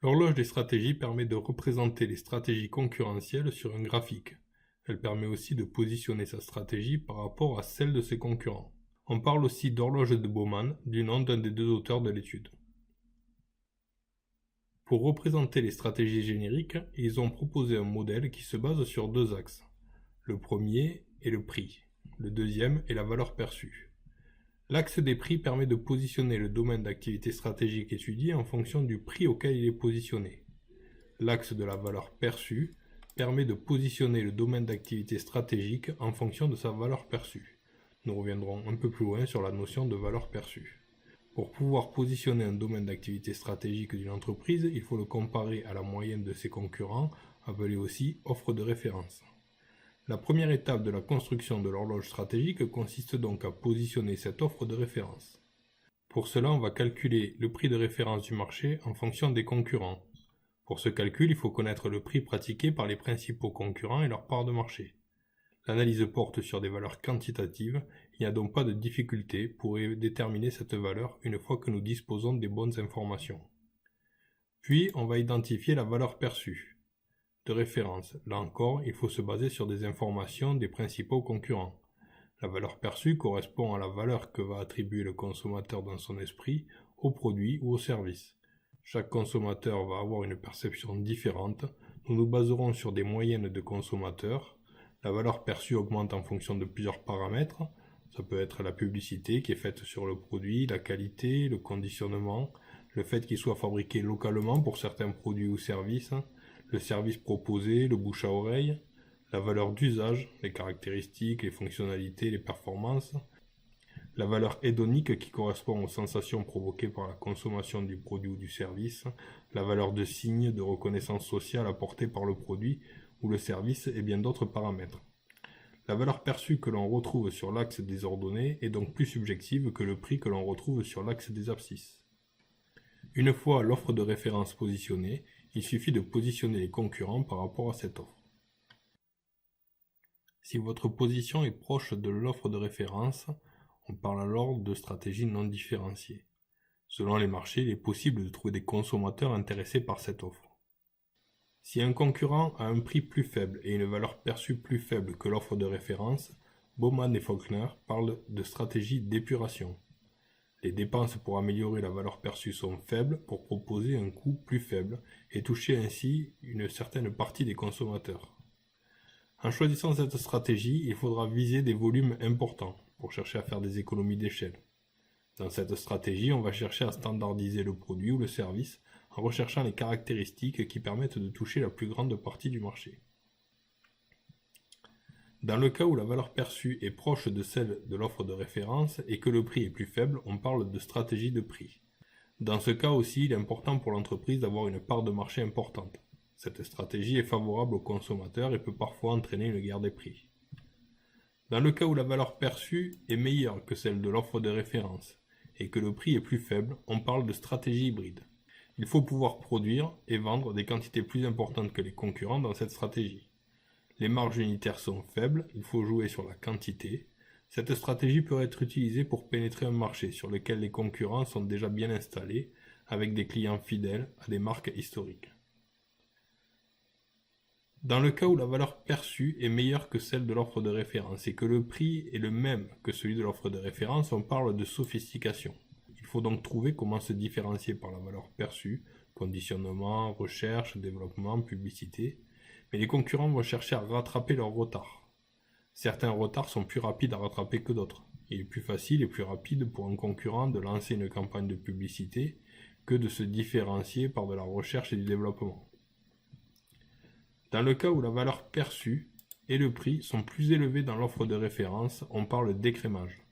L'horloge des stratégies permet de représenter les stratégies concurrentielles sur un graphique. Elle permet aussi de positionner sa stratégie par rapport à celle de ses concurrents. On parle aussi d'horloge de Bowman, du nom d'un des deux auteurs de l'étude. Pour représenter les stratégies génériques, ils ont proposé un modèle qui se base sur deux axes. Le premier est le prix, le deuxième est la valeur perçue. L'axe des prix permet de positionner le domaine d'activité stratégique étudié en fonction du prix auquel il est positionné. L'axe de la valeur perçue permet de positionner le domaine d'activité stratégique en fonction de sa valeur perçue. Nous reviendrons un peu plus loin sur la notion de valeur perçue. Pour pouvoir positionner un domaine d'activité stratégique d'une entreprise, il faut le comparer à la moyenne de ses concurrents, appelée aussi offre de référence. La première étape de la construction de l'horloge stratégique consiste donc à positionner cette offre de référence. Pour cela, on va calculer le prix de référence du marché en fonction des concurrents. Pour ce calcul, il faut connaître le prix pratiqué par les principaux concurrents et leur part de marché. L'analyse porte sur des valeurs quantitatives, il n'y a donc pas de difficulté pour déterminer cette valeur une fois que nous disposons des bonnes informations. Puis, on va identifier la valeur perçue. De référence, là encore, il faut se baser sur des informations des principaux concurrents. La valeur perçue correspond à la valeur que va attribuer le consommateur dans son esprit au produit ou au service. Chaque consommateur va avoir une perception différente. Nous nous baserons sur des moyennes de consommateurs. La valeur perçue augmente en fonction de plusieurs paramètres. Ça peut être la publicité qui est faite sur le produit, la qualité, le conditionnement, le fait qu'il soit fabriqué localement pour certains produits ou services, le service proposé, le bouche à oreille, la valeur d'usage, les caractéristiques, les fonctionnalités, les performances, la valeur hédonique qui correspond aux sensations provoquées par la consommation du produit ou du service, la valeur de signe de reconnaissance sociale apportée par le produit ou le service et bien d'autres paramètres. La valeur perçue que l'on retrouve sur l'axe des ordonnées est donc plus subjective que le prix que l'on retrouve sur l'axe des abscisses. Une fois l'offre de référence positionnée, il suffit de positionner les concurrents par rapport à cette offre. Si votre position est proche de l'offre de référence, on parle alors de stratégie non différenciée. Selon les marchés, il est possible de trouver des consommateurs intéressés par cette offre. Si un concurrent a un prix plus faible et une valeur perçue plus faible que l'offre de référence, Bowman et Faulkner parlent de stratégie d'épuration. Les dépenses pour améliorer la valeur perçue sont faibles pour proposer un coût plus faible et toucher ainsi une certaine partie des consommateurs. En choisissant cette stratégie, il faudra viser des volumes importants pour chercher à faire des économies d'échelle. Dans cette stratégie, on va chercher à standardiser le produit ou le service en recherchant les caractéristiques qui permettent de toucher la plus grande partie du marché. Dans le cas où la valeur perçue est proche de celle de l'offre de référence et que le prix est plus faible, on parle de stratégie de prix. Dans ce cas aussi, il est important pour l'entreprise d'avoir une part de marché importante. Cette stratégie est favorable aux consommateurs et peut parfois entraîner une guerre des prix. Dans le cas où la valeur perçue est meilleure que celle de l'offre de référence et que le prix est plus faible, on parle de stratégie hybride. Il faut pouvoir produire et vendre des quantités plus importantes que les concurrents dans cette stratégie. Les marges unitaires sont faibles, il faut jouer sur la quantité. Cette stratégie peut être utilisée pour pénétrer un marché sur lequel les concurrents sont déjà bien installés, avec des clients fidèles à des marques historiques. Dans le cas où la valeur perçue est meilleure que celle de l'offre de référence et que le prix est le même que celui de l'offre de référence, on parle de sophistication. Il faut donc trouver comment se différencier par la valeur perçue, conditionnement, recherche, développement, publicité. Mais les concurrents vont chercher à rattraper leur retard. Certains retards sont plus rapides à rattraper que d'autres. Il est plus facile et plus rapide pour un concurrent de lancer une campagne de publicité que de se différencier par de la recherche et du développement. Dans le cas où la valeur perçue et le prix sont plus élevés dans l'offre de référence, on parle d'écrémage.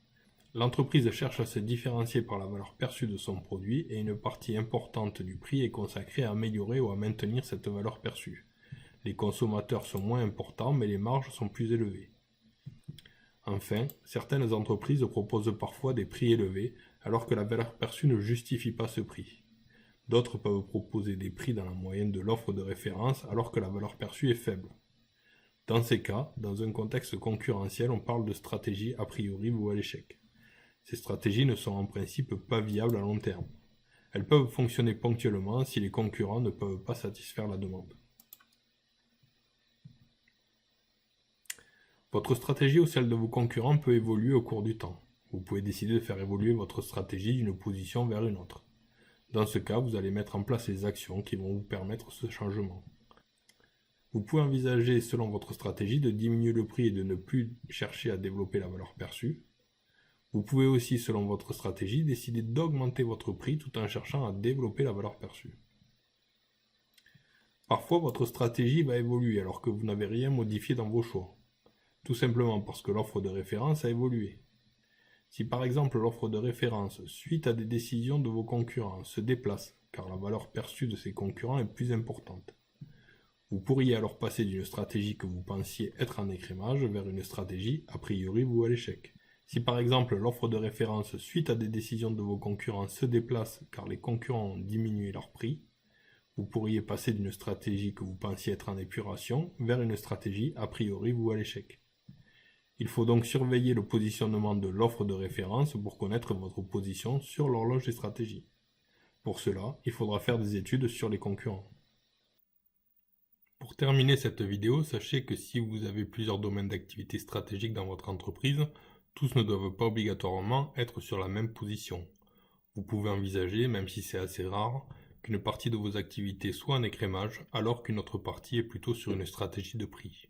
L'entreprise cherche à se différencier par la valeur perçue de son produit et une partie importante du prix est consacrée à améliorer ou à maintenir cette valeur perçue. Les consommateurs sont moins importants, mais les marges sont plus élevées. Enfin, certaines entreprises proposent parfois des prix élevés, alors que la valeur perçue ne justifie pas ce prix. D'autres peuvent proposer des prix dans la moyenne de l'offre de référence, alors que la valeur perçue est faible. Dans ces cas, dans un contexte concurrentiel, on parle de stratégie a priori ou à l'échec. Ces stratégies ne sont en principe pas viables à long terme. Elles peuvent fonctionner ponctuellement si les concurrents ne peuvent pas satisfaire la demande. Votre stratégie ou celle de vos concurrents peut évoluer au cours du temps. Vous pouvez décider de faire évoluer votre stratégie d'une position vers une autre. Dans ce cas, vous allez mettre en place les actions qui vont vous permettre ce changement. Vous pouvez envisager, selon votre stratégie, de diminuer le prix et de ne plus chercher à développer la valeur perçue. Vous pouvez aussi, selon votre stratégie, décider d'augmenter votre prix tout en cherchant à développer la valeur perçue. Parfois, votre stratégie va évoluer alors que vous n'avez rien modifié dans vos choix, tout simplement parce que l'offre de référence a évolué. Si par exemple l'offre de référence, suite à des décisions de vos concurrents, se déplace, car la valeur perçue de ces concurrents est plus importante, vous pourriez alors passer d'une stratégie que vous pensiez être en écrémage vers une stratégie a priori vouée à l'échec. Si par exemple l'offre de référence suite à des décisions de vos concurrents se déplace car les concurrents ont diminué leur prix, vous pourriez passer d'une stratégie que vous pensiez être en épuration vers une stratégie a priori vouée à l'échec. Il faut donc surveiller le positionnement de l'offre de référence pour connaître votre position sur l'horloge des stratégies. Pour cela, il faudra faire des études sur les concurrents. Pour terminer cette vidéo, sachez que si vous avez plusieurs domaines d'activité stratégique dans votre entreprise, tous ne doivent pas obligatoirement être sur la même position. Vous pouvez envisager, même si c'est assez rare, qu'une partie de vos activités soit en écrémage, alors qu'une autre partie est plutôt sur une stratégie de prix.